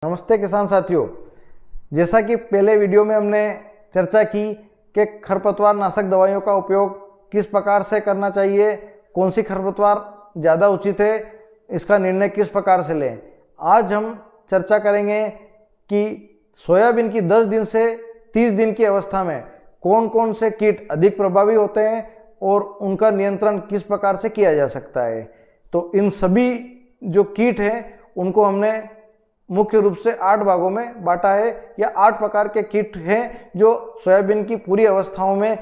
नमस्ते किसान साथियों। जैसा कि पहले वीडियो में हमने चर्चा की कि खरपतवार नाशक दवाइयों का उपयोग किस प्रकार से करना चाहिए, कौन सी खरपतवार ज़्यादा उचित है, इसका निर्णय किस प्रकार से लें। आज हम चर्चा करेंगे कि सोयाबीन की 10 दिन से 30 दिन की अवस्था में कौन कौन से कीट अधिक प्रभावी होते हैं और उनका नियंत्रण किस प्रकार से किया जा सकता है। तो इन सभी जो कीट हैं उनको हमने मुख्य रूप से 8 भागों में बांटा है, या 8 प्रकार के कीट हैं जो सोयाबीन की पूरी अवस्थाओं में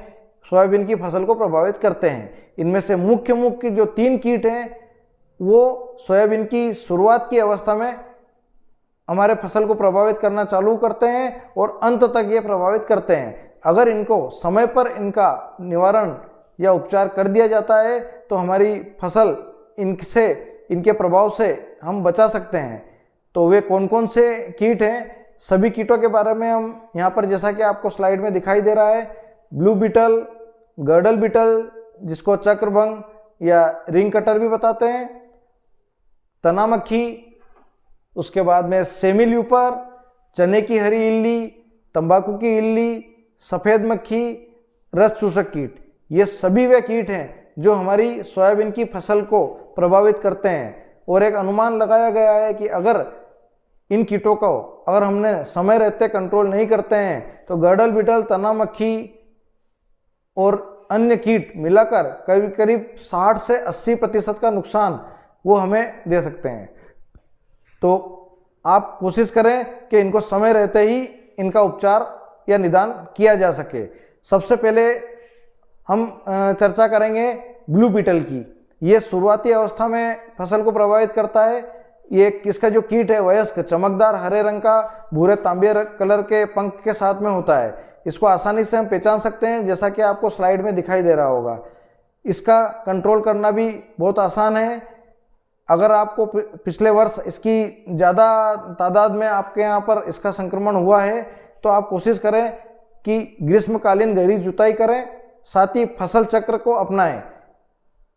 सोयाबीन की फसल को प्रभावित करते हैं। इनमें से मुख्य जो 3 कीट हैं वो सोयाबीन की शुरुआत की अवस्था में हमारे फसल को प्रभावित करना चालू करते हैं और अंत तक ये प्रभावित करते हैं। अगर इनको समय पर इनका निवारण या उपचार कर दिया जाता है तो हमारी फसल इनके प्रभाव से हम बचा सकते हैं। तो वे कौन कौन से कीट हैं, सभी कीटों के बारे में हम यहाँ पर, जैसा कि आपको स्लाइड में दिखाई दे रहा है, ब्लू बीटल, गर्डल बीटल जिसको चक्रभंग या रिंग कटर भी बताते हैं, तना मक्खी, उसके बाद में सेमी ल्यूपर, चने की हरी इल्ली, तंबाकू की इल्ली, सफ़ेद मक्खी, रस चूसक कीट, ये सभी वे कीट हैं जो हमारी सोयाबीन की फसल को प्रभावित करते हैं। और एक अनुमान लगाया गया है कि अगर इन कीटों को हमने समय रहते कंट्रोल नहीं करते हैं तो गर्डल बीटल, तना मक्खी और अन्य कीट मिलाकर करीब 60 से 80% का नुकसान वो हमें दे सकते हैं। तो आप कोशिश करें कि इनको समय रहते ही इनका उपचार या निदान किया जा सके। सबसे पहले हम चर्चा करेंगे ब्लू बीटल की। ये शुरुआती अवस्था में फसल को प्रभावित करता है। ये इसका जो कीट है वयस्क चमकदार हरे रंग का भूरे तांबे कलर के पंख के साथ में होता है। इसको आसानी से हम पहचान सकते हैं, जैसा कि आपको स्लाइड में दिखाई दे रहा होगा। इसका कंट्रोल करना भी बहुत आसान है। अगर आपको पिछले वर्ष इसकी ज़्यादा तादाद में आपके यहाँ पर इसका संक्रमण हुआ है तो आप कोशिश करें कि ग्रीष्मकालीन गहरी जुताई करें, साथ ही फसल चक्र को अपनाएं।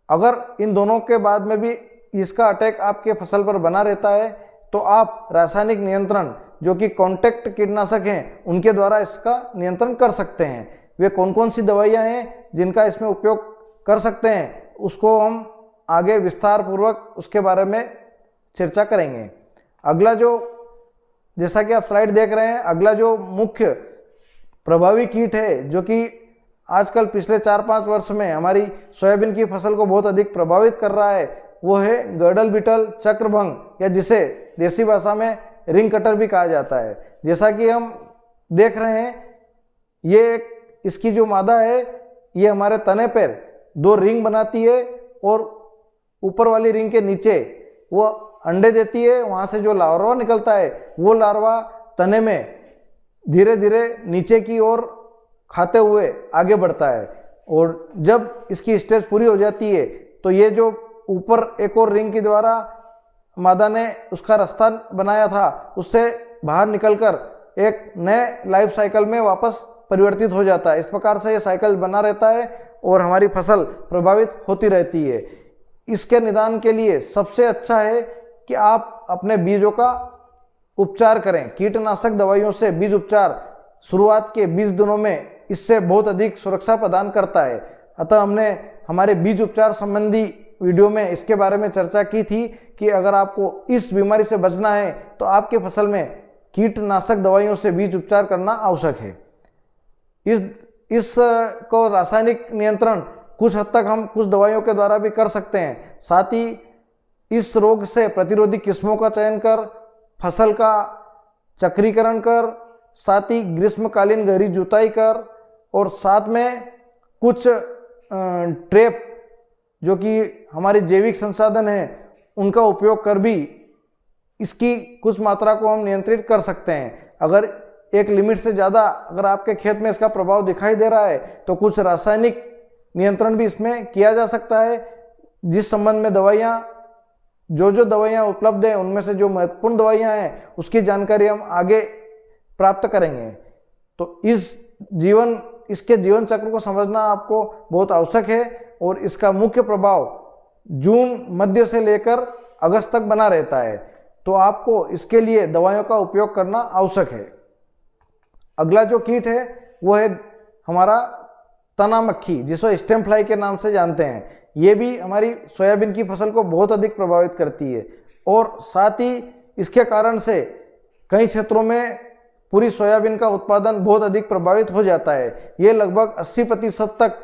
अगर इन दोनों के बाद में भी इसका अटैक आपके फसल पर बना रहता है तो आप रासायनिक नियंत्रण जो कि कॉन्टैक्ट कीटनाशक हैं उनके द्वारा इसका नियंत्रण कर सकते हैं। वे कौन कौन सी दवाइयाँ हैं जिनका इसमें उपयोग कर सकते हैं उसको हम आगे विस्तार पूर्वक उसके बारे में चर्चा करेंगे। अगला जो, जैसा कि आप स्लाइड देख रहे हैं, अगला जो मुख्य प्रभावी कीट है जो कि आजकल पिछले 4-5 वर्ष में हमारी सोयाबीन की फसल को बहुत अधिक प्रभावित कर रहा है, वो है गर्डल बीटल, चक्रभंग, या जिसे देसी भाषा में रिंग कटर भी कहा जाता है। जैसा कि हम देख रहे हैं, ये इसकी जो मादा है ये हमारे तने पर 2 रिंग बनाती है और ऊपर वाली रिंग के नीचे वो अंडे देती है। वहाँ से जो लार्वा निकलता है वो लार्वा तने में धीरे धीरे नीचे की ओर खाते हुए आगे बढ़ता है, और जब इसकी स्टेज पूरी हो जाती है तो ये जो ऊपर एक और रिंग के द्वारा मादा ने उसका रास्ता बनाया था उससे बाहर निकलकर एक नए लाइफ साइकिल में वापस परिवर्तित हो जाता है। इस प्रकार से ये साइकिल बना रहता है और हमारी फसल प्रभावित होती रहती है। इसके निदान के लिए सबसे अच्छा है कि आप अपने बीजों का उपचार करें। कीटनाशक दवाइयों से बीज उपचार शुरुआत के 20 दिनों में इससे बहुत अधिक सुरक्षा प्रदान करता है। अतः हमने हमारे बीज उपचार संबंधी वीडियो में इसके बारे में चर्चा की थी कि अगर आपको इस बीमारी से बचना है तो आपके फसल में कीटनाशक दवाइयों से बीज उपचार करना आवश्यक है। इस को रासायनिक नियंत्रण कुछ हद तक हम कुछ दवाइयों के द्वारा भी कर सकते हैं। साथ ही इस रोग से प्रतिरोधी किस्मों का चयन कर, फसल का चक्रीकरण कर, साथ ही ग्रीष्मकालीन गहरी जुताई कर, और साथ में कुछ ट्रैप जो कि हमारे जैविक संसाधन हैं उनका उपयोग कर भी इसकी कुछ मात्रा को हम नियंत्रित कर सकते हैं। अगर एक लिमिट से ज़्यादा अगर आपके खेत में इसका प्रभाव दिखाई दे रहा है तो कुछ रासायनिक नियंत्रण भी इसमें किया जा सकता है। जिस संबंध में दवाइयाँ जो दवाइयाँ उपलब्ध हैं उनमें से जो महत्वपूर्ण दवाइयाँ हैं उसकी जानकारी हम आगे प्राप्त करेंगे। तो इसके जीवन चक्र को समझना आपको बहुत आवश्यक है, और इसका मुख्य प्रभाव जून मध्य से लेकर अगस्त तक बना रहता है। तो आपको इसके लिए दवाइयों का उपयोग करना आवश्यक है। अगला जो कीट है वो है हमारा तना मक्खी, जिसको स्टेम फ्लाई के नाम से जानते हैं। ये भी हमारी सोयाबीन की फसल को बहुत अधिक प्रभावित करती है और साथ ही इसके कारण से कई क्षेत्रों में पूरी सोयाबीन का उत्पादन बहुत अधिक प्रभावित हो जाता है। ये लगभग 80% तक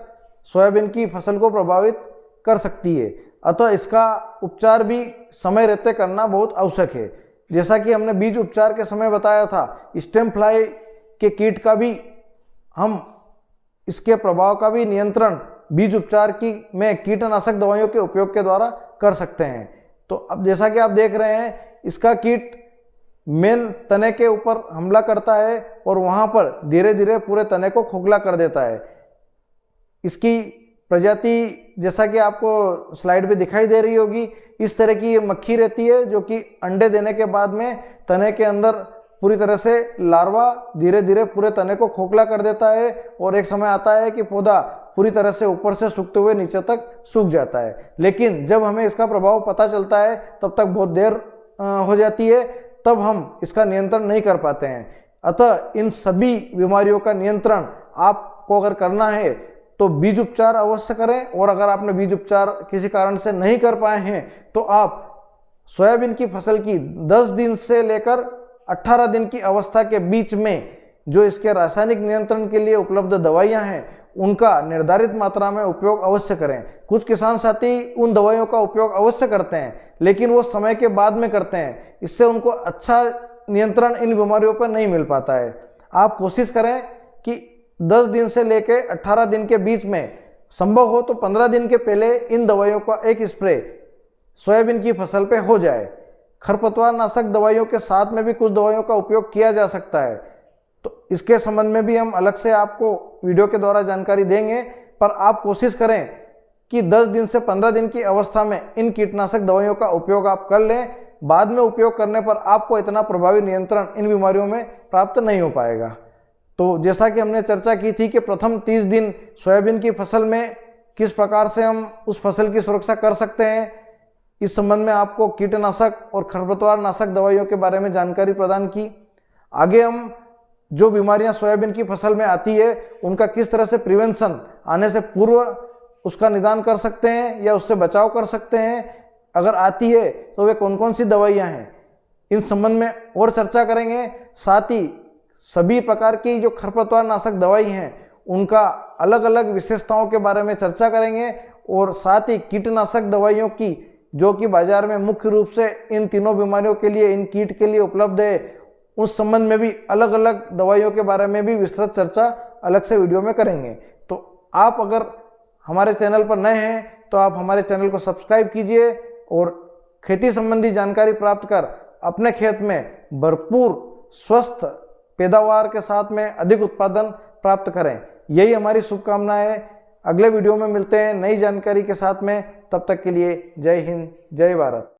सोयाबीन की फसल को प्रभावित कर सकती है। अतः इसका उपचार भी समय रहते करना बहुत आवश्यक है। जैसा कि हमने बीज उपचार के समय बताया था, स्टेम फ्लाई के कीट का भी हम इसके प्रभाव का भी नियंत्रण बीज उपचार की में कीटनाशक दवाइयों के उपयोग के द्वारा कर सकते हैं। तो अब जैसा कि आप देख रहे हैं, इसका कीट मेन तने के ऊपर हमला करता है और वहां पर धीरे धीरे पूरे तने को खोखला कर देता है। इसकी प्रजाति जैसा कि आपको स्लाइड में दिखाई दे रही होगी, इस तरह की ये मक्खी रहती है जो कि अंडे देने के बाद में तने के अंदर पूरी तरह से लार्वा धीरे धीरे पूरे तने को खोखला कर देता है और एक समय आता है कि पौधा पूरी तरह से ऊपर से सूखते हुए नीचे तक सूख जाता है। लेकिन जब हमें इसका प्रभाव पता चलता है तब तक बहुत देर हो जाती है, तब हम इसका नियंत्रण नहीं कर पाते हैं। अतः इन सभी बीमारियों का नियंत्रण आपको अगर करना है तो बीज उपचार अवश्य करें, और अगर आपने बीज उपचार किसी कारण से नहीं कर पाए हैं तो आप सोयाबीन की फसल की 10 दिन से लेकर 18 दिन की अवस्था के बीच में जो इसके रासायनिक नियंत्रण के लिए उपलब्ध दवाइयां हैं उनका निर्धारित मात्रा में उपयोग अवश्य करें। कुछ किसान साथी उन दवाइयों का उपयोग अवश्य करते हैं, लेकिन वो समय के बाद में करते हैं। इससे उनको अच्छा नियंत्रण इन बीमारियों पर नहीं मिल पाता है। आप कोशिश करें कि 10 दिन से लेकर 18 दिन के बीच में, संभव हो तो 15 दिन के पहले इन दवाइयों का एक स्प्रे सोयाबीन की फसल पे हो जाए। खरपतवार नाशक दवाइयों के साथ में भी कुछ दवाइयों का उपयोग किया जा सकता है, तो इसके संबंध में भी हम अलग से आपको वीडियो के द्वारा जानकारी देंगे। पर आप कोशिश करें कि 10 दिन से 15 दिन की अवस्था में इन कीटनाशक दवाइयों का उपयोग आप कर लें। बाद में उपयोग करने पर आपको इतना प्रभावी नियंत्रण इन बीमारियों में प्राप्त नहीं हो पाएगा। तो जैसा कि हमने चर्चा की थी कि प्रथम 30 दिन सोयाबीन की फसल में किस प्रकार से हम उस फसल की सुरक्षा कर सकते हैं, इस संबंध में आपको कीटनाशक और खरपतवार नाशक दवाइयों के बारे में जानकारी प्रदान की। आगे हम जो बीमारियां सोयाबीन की फसल में आती है उनका किस तरह से प्रिवेंशन, आने से पूर्व उसका निदान कर सकते हैं या उससे बचाव कर सकते हैं, अगर आती है तो वे कौन कौन सी दवाइयां हैं, इन संबंध में और चर्चा करेंगे। साथ ही सभी प्रकार की जो खरपतवार नाशक दवाई हैं उनका अलग अलग विशेषताओं के बारे में चर्चा करेंगे, और साथ ही कीटनाशक दवाइयों की जो कि बाजार में मुख्य रूप से इन तीनों बीमारियों के लिए, इन कीट के लिए उपलब्ध है, उस संबंध में भी अलग अलग दवाइयों के बारे में भी विस्तृत चर्चा अलग से वीडियो में करेंगे। तो आप अगर हमारे चैनल पर नए हैं तो आप हमारे चैनल को सब्सक्राइब कीजिए और खेती संबंधी जानकारी प्राप्त कर अपने खेत में भरपूर स्वस्थ पैदावार के साथ में अधिक उत्पादन प्राप्त करें। यही हमारी शुभकामनाएं है। अगले वीडियो में मिलते हैं नई जानकारी के साथ में। तब तक के लिए जय हिंद, जय भारत।